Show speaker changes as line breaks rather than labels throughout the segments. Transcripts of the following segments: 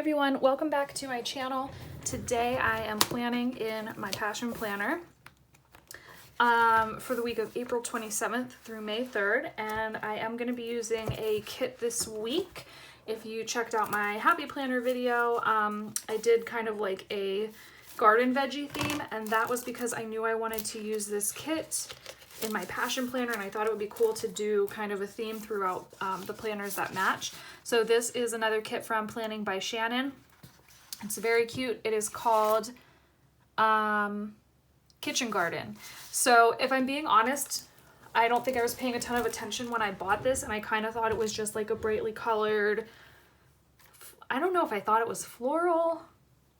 everyone, welcome back to my channel. Today I am planning in my passion planner for the week of April 27th through May 3rd, and I am going to be using a kit this week. If you checked out my happy planner video, I did kind of like a garden veggie theme, and that was because I knew I wanted to use this kit in my passion planner, and I thought it would be cool to do kind of a theme throughout the planners that match. So this is another kit from Planning by Shannon. It's very cute. It is called Kitchen Garden. So if I'm being honest, I don't think I was paying a ton of attention when I bought this, and I kind of thought it was just like a brightly colored, I don't know if I thought it was floral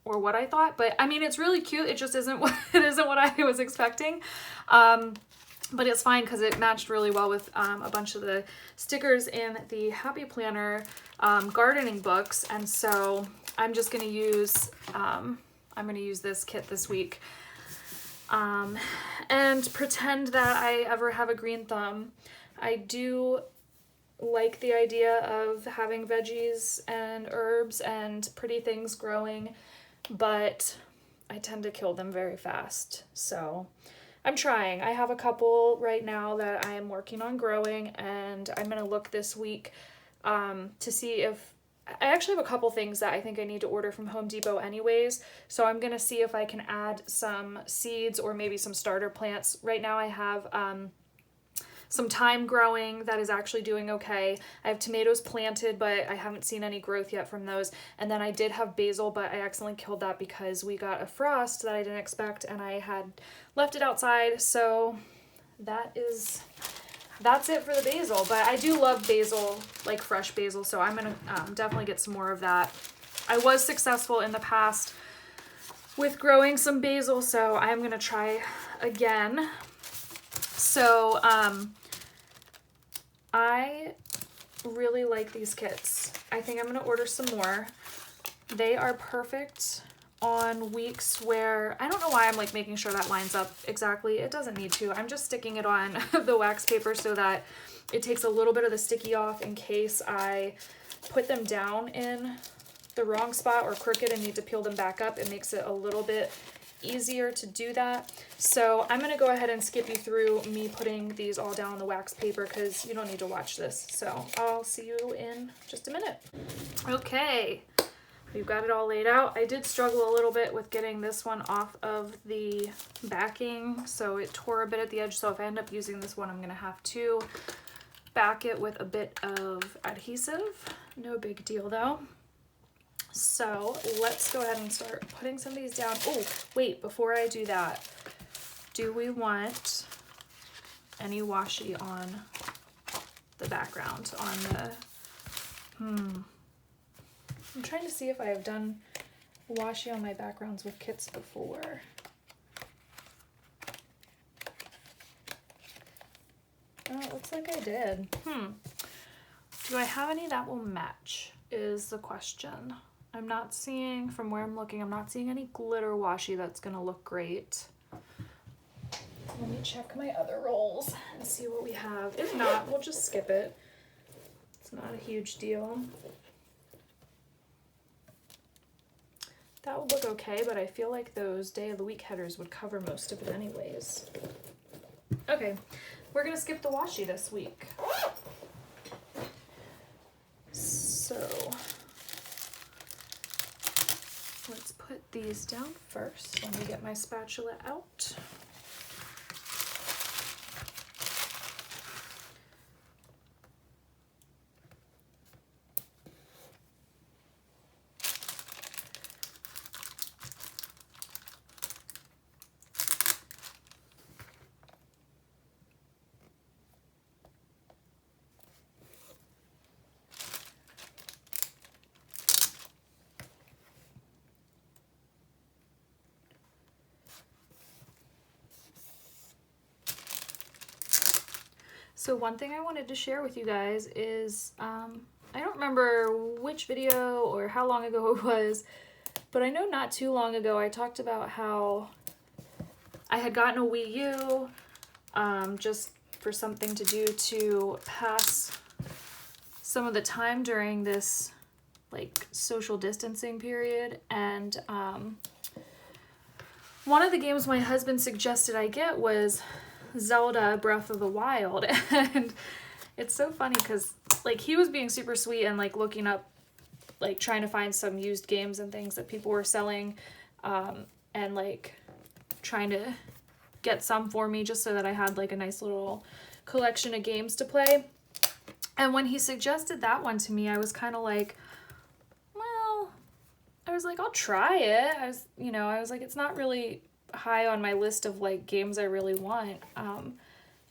or what I thought, but I mean, it's really cute. It just isn't what I was expecting. But it's fine because it matched really well with a bunch of the stickers in the Happy Planner gardening books, and so I'm just going to use this kit this week and pretend that I ever have a green thumb. I do like the idea of having veggies and herbs and pretty things growing, but I tend to kill them very fast. So I'm trying. I have a couple right now that I am working on growing, and I'm going to look this week to see if I actually have a couple things that I think I need to order from Home Depot anyways. So I'm going to see if I can add some seeds or maybe some starter plants. Right now I have some thyme growing that is actually doing okay. I have tomatoes planted, but I haven't seen any growth yet from those. And then I did have basil, but I accidentally killed that because we got a frost that I didn't expect, and I had left it outside. So that's it for the basil. But I do love basil, like fresh basil, so I'm gonna definitely get some more of that. I was successful in the past with growing some basil, so I'm gonna try again. So I really like these kits. I think I'm going to order some more. They are perfect on weeks where, I don't know why I'm like making sure that lines up exactly. It doesn't need to. I'm just sticking it on the wax paper so that it takes a little bit of the sticky off in case I put them down in the wrong spot or crooked and need to peel them back up. It makes it a little bit easier to do that. So I'm going to go ahead and skip you through me putting these all down on the wax paper because you don't need to watch this. So I'll see you in just a minute. Okay, we've got it all laid out. I did struggle a little bit with getting this one off of the backing, so it tore a bit at the edge. So if I end up using this one, I'm going to have to back it with a bit of adhesive. No big deal though. So let's go ahead and start putting some of these down. Oh, wait, before I do that, do we want any washi on the background, on the, I'm trying to see if I have done washi on my backgrounds with kits before. Oh, it looks like I did. Do I have any that will match is the question. I'm not seeing, from where I'm looking, I'm not seeing any glitter washi that's gonna look great. Let me check my other rolls and see what we have. If not, we'll just skip it. It's not a huge deal. That would look okay, but I feel like those day of the week headers would cover most of it anyways. Okay, we're gonna skip the washi this week. So let's put these down first. Let me get my spatula out. So one thing I wanted to share with you guys is, I don't remember which video or how long ago it was, but I know not too long ago I talked about how I had gotten a Wii U just for something to do to pass some of the time during this like social distancing period, and one of the games my husband suggested I get was Zelda Breath of the Wild. And it's so funny because like he was being super sweet and like looking up, like trying to find some used games and things that people were selling, and like trying to get some for me just so that I had like a nice little collection of games to play. And when he suggested that one to me, I was kind of like, well, I was like, I'll try it. I was like, it's not really high on my list of like games I really want.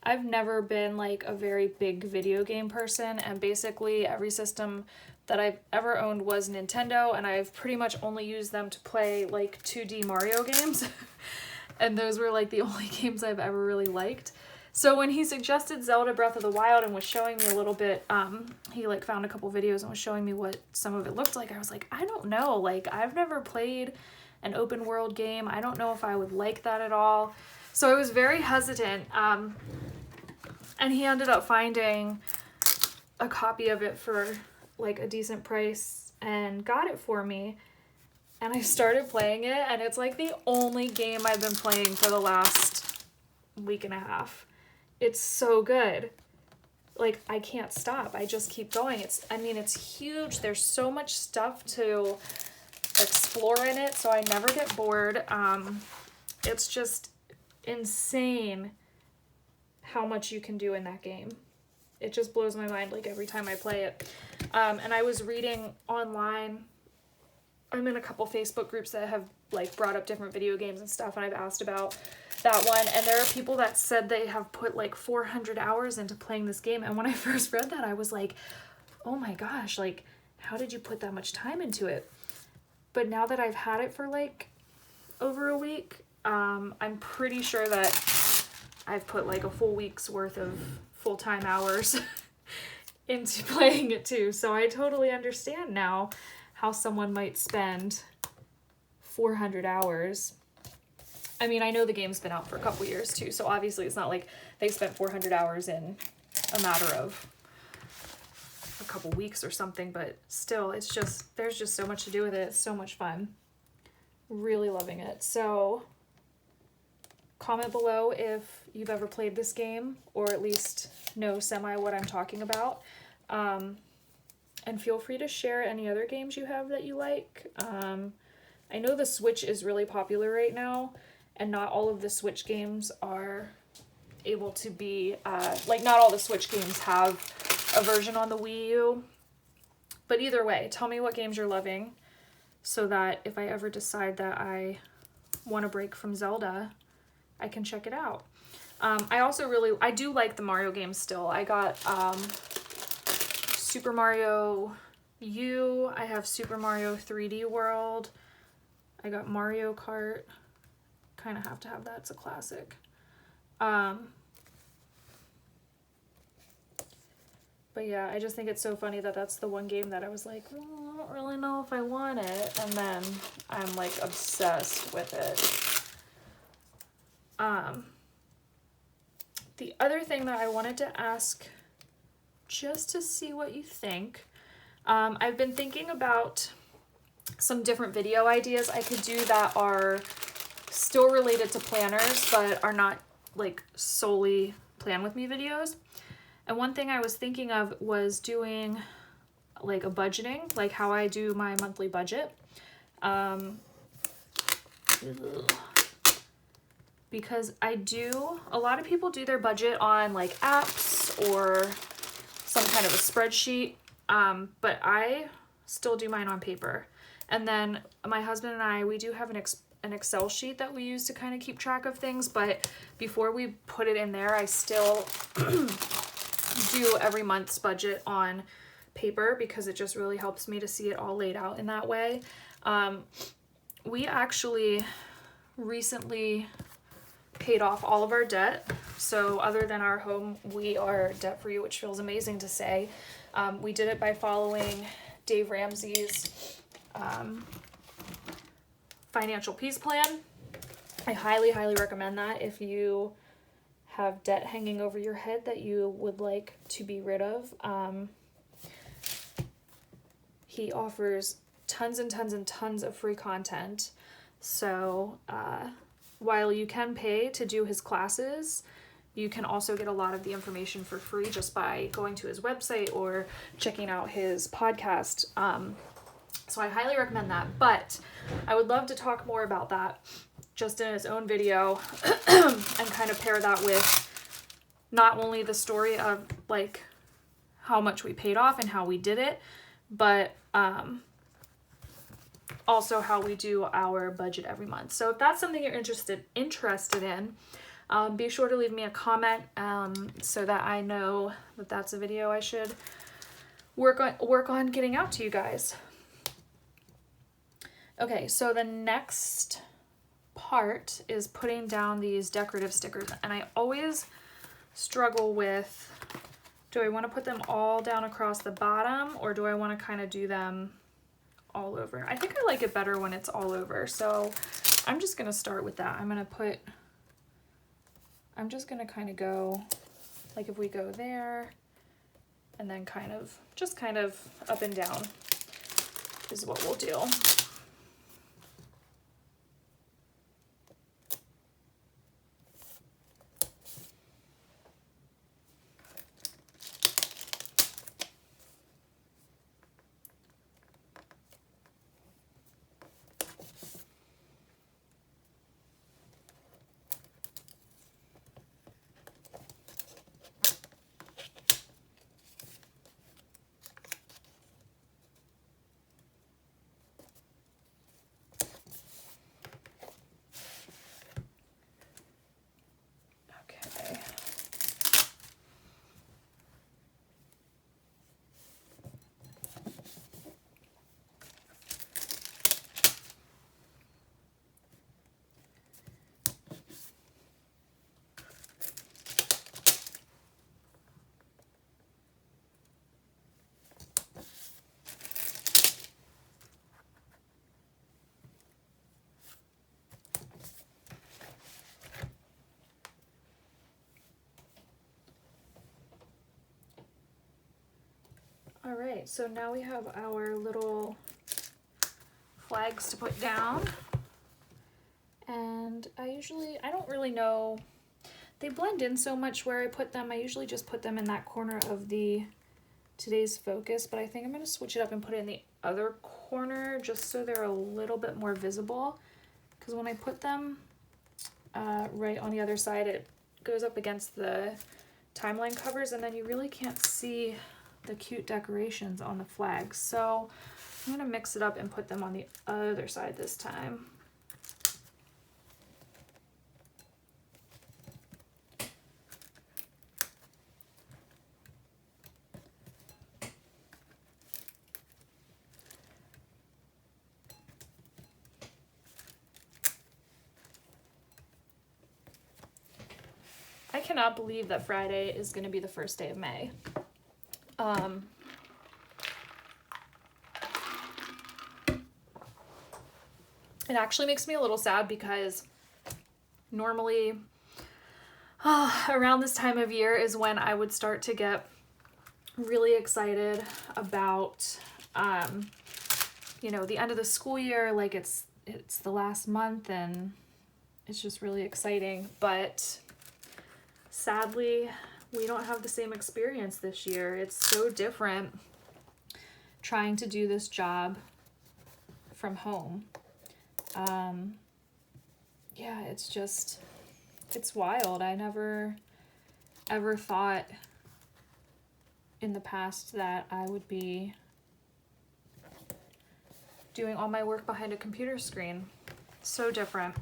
I've never been like a very big video game person, and basically every system that I've ever owned was Nintendo, and I've pretty much only used them to play like 2D Mario games. And those were like the only games I've ever really liked. So when he suggested Zelda Breath of the Wild and was showing me a little bit, he like found a couple videos and was showing me what some of it looked like, I was like, I don't know, like I've never played an open world game. I don't know if I would like that at all. So I was very hesitant. And he ended up finding a copy of it for like a decent price and got it for me. And I started playing it, and it's like the only game I've been playing for the last week and a half. It's so good. Like, I can't stop. I just keep going. It's huge. There's so much stuff to explore in it, so I never get bored. It's just insane how much you can do in that game. It just blows my mind like every time I play it. And I was reading online, I'm in a couple Facebook groups that have like brought up different video games and stuff, and I've asked about that one, and there are people that said they have put like 400 hours into playing this game. And when I first read that, I was like, oh my gosh, like how did you put that much time into it? But now that I've had it for like over a week, I'm pretty sure that I've put like a full week's worth of full-time hours into playing it too. So I totally understand now how someone might spend 400 hours. I mean, I know the game's been out for a couple years too, so obviously it's not like they spent 400 hours in a matter of a couple weeks or something, but still, it's just, there's just so much to do with it. It's so much fun. Really loving it. So comment below if you've ever played this game, or at least know semi what I'm talking about. And feel free to share any other games you have that you like. I know the Switch is really popular right now, and not all of the Switch games are able to be, like not all the Switch games have a version on the Wii U. But either way, tell me what games you're loving so that if I ever decide that I want to break from Zelda, I can check it out. I do like the Mario games still. I got Super Mario U. I have Super Mario 3D World. I got Mario Kart. Kind of have to have that. It's a classic. But yeah, I just think it's so funny that that's the one game that I was like, well, I don't really know if I want it. And then I'm like obsessed with it. The other thing that I wanted to ask, just to see what you think, I've been thinking about some different video ideas I could do that are still related to planners, but are not like solely plan with me videos. And one thing I was thinking of was doing like a budgeting, like how I do my monthly budget. Because a lot of people do their budget on like apps or some kind of a spreadsheet, but I still do mine on paper. And then my husband and I, we do have an Excel sheet that we use to kind of keep track of things, but before we put it in there, I still do every month's budget on paper because it just really helps me to see it all laid out in that way. We actually recently paid off all of our debt. So other than our home, we are debt-free, which feels amazing to say. We did it by following Dave Ramsey's financial peace plan. I highly, highly recommend that if you have debt hanging over your head that you would like to be rid of. he offers tons and tons and tons of free content. So while you can pay to do his classes, you can also get a lot of the information for free just by going to his website or checking out his podcast. So I highly recommend that. But I would love to talk more about that just in his own video and kind of pair that with not only the story of like how much we paid off and how we did it, but also how we do our budget every month. So if that's something you're interested in, be sure to leave me a comment so that I know that that's a video I should work on getting out to you guys. Okay, so the next part is putting down these decorative stickers, and I always struggle with, do I want to put them all down across the bottom, or do I want to kind of do them all over? I think I like it better when it's all over, so I'm just going to start with that. I'm just going to kind of go, like if we go there, and then kind of up and down is what we'll do. All right, so now we have our little flags to put down. And I don't really know, they blend in so much where I put them. I usually just put them in that corner of the today's focus, but I think I'm going to switch it up and put it in the other corner just so they're a little bit more visible. Because when I put them right on the other side, it goes up against the timeline covers, and then you really can't see the cute decorations on the flags. So I'm going to mix it up and put them on the other side this time. I cannot believe that Friday is going to be the first day of May. It actually makes me a little sad because normally around this time of year is when I would start to get really excited about, you know, the end of the school year. Like it's the last month and it's just really exciting. But sadly, we don't have the same experience this year. It's so different trying to do this job from home. Yeah, it's wild. I never ever thought in the past that I would be doing all my work behind a computer screen. So different.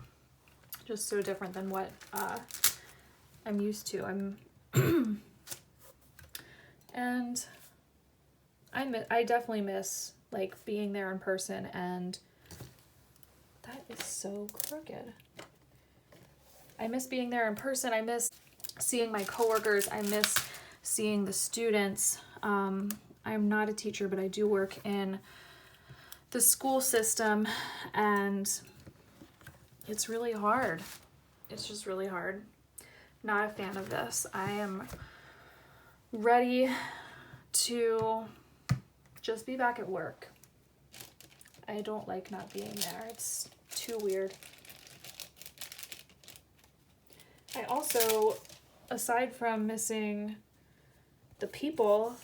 Just so different than what I'm used to. And I definitely miss like being there in person, and that is so crooked. I miss being there in person. I miss seeing my coworkers. I miss seeing the students. I'm not a teacher, but I do work in the school system, and it's really hard. It's just really hard. Not a fan of this. I am ready to just be back at work. I don't like not being there. It's too weird. I also, aside from missing the people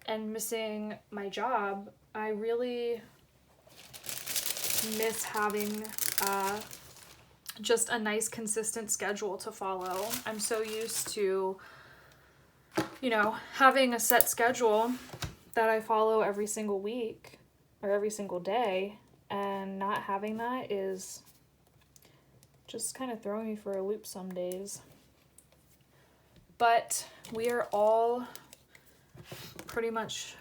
and missing my job, I really miss having just a nice consistent schedule to follow. I'm so used to, you know, having a set schedule that I follow every single week or every single day, and not having that is just kind of throwing me for a loop some days. But we are all pretty much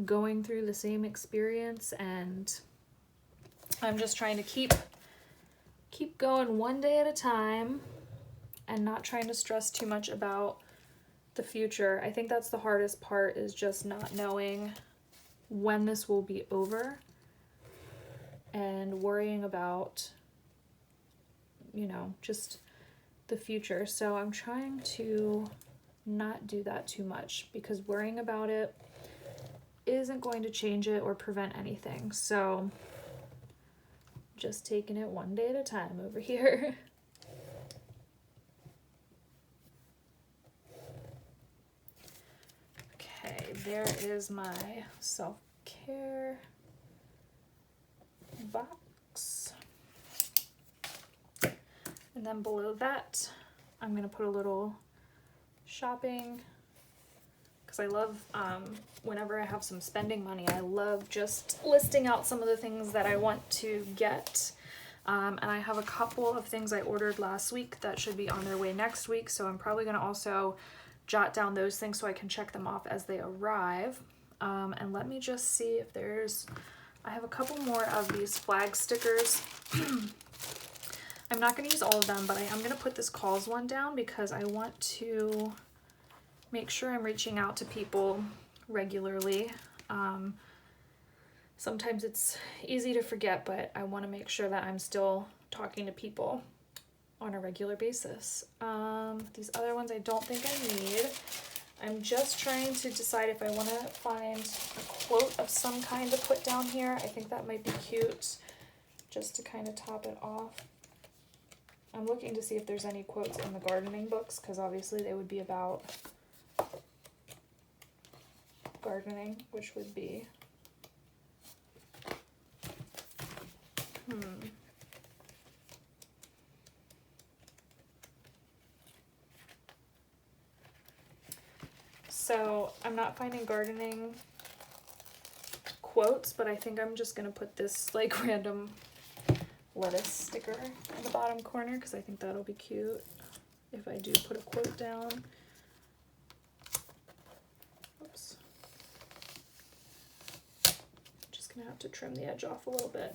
going through the same experience, and I'm just trying to keep going one day at a time and not trying to stress too much about the future. I think that's the hardest part, is just not knowing when this will be over and worrying about, you know, just the future. So I'm trying to not do that too much, because worrying about it isn't going to change it or prevent anything. So just taking it one day at a time over here. Okay, there is my self-care box. And then below that, I'm going to put a little shopping, because I love, whenever I have some spending money, I love just listing out some of the things that I want to get. And I have a couple of things I ordered last week that should be on their way next week, so I'm probably going to also jot down those things so I can check them off as they arrive. And let me just see if I have a couple more of these flag stickers. I'm not going to use all of them, but I am going to put this calls one down because I want to make sure I'm reaching out to people regularly. Sometimes it's easy to forget, but I want to make sure that I'm still talking to people on a regular basis. These other ones I don't think I need. I'm just trying to decide if I want to find a quote of some kind to put down here. I think that might be cute, just to kind of top it off. I'm looking to see if there's any quotes in the gardening books, because obviously they would be about gardening, which would be So I'm not finding gardening quotes, but I think I'm just gonna put this like random lettuce sticker in the bottom corner, because I think that'll be cute if I do put a quote down. Oops. Just gonna have to trim the edge off a little bit.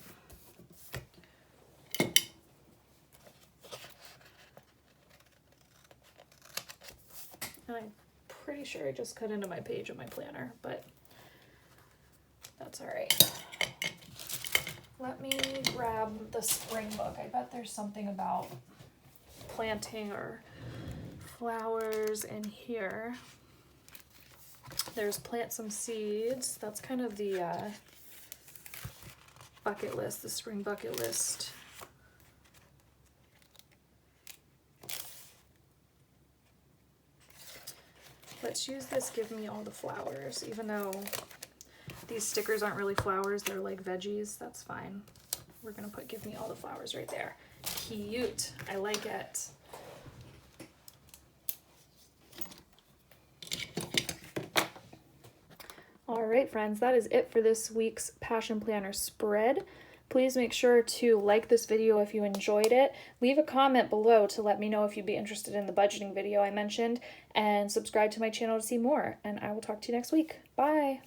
And I'm pretty sure I just cut into my page of my planner, but that's all right. Let me grab the spring book. I bet there's something about planting or flowers in here. There's plant some seeds. That's kind of the bucket list, the spring bucket list. Let's use this Give Me All the Flowers, even though these stickers aren't really flowers, they're like veggies. That's fine. We're gonna put Give Me All the Flowers right there. Cute. I like it. All right, friends, that is it for this week's Passion Planner spread. Please make sure to like this video if you enjoyed it. Leave a comment below to let me know if you'd be interested in the budgeting video I mentioned, and subscribe to my channel to see more. And I will talk to you next week. Bye!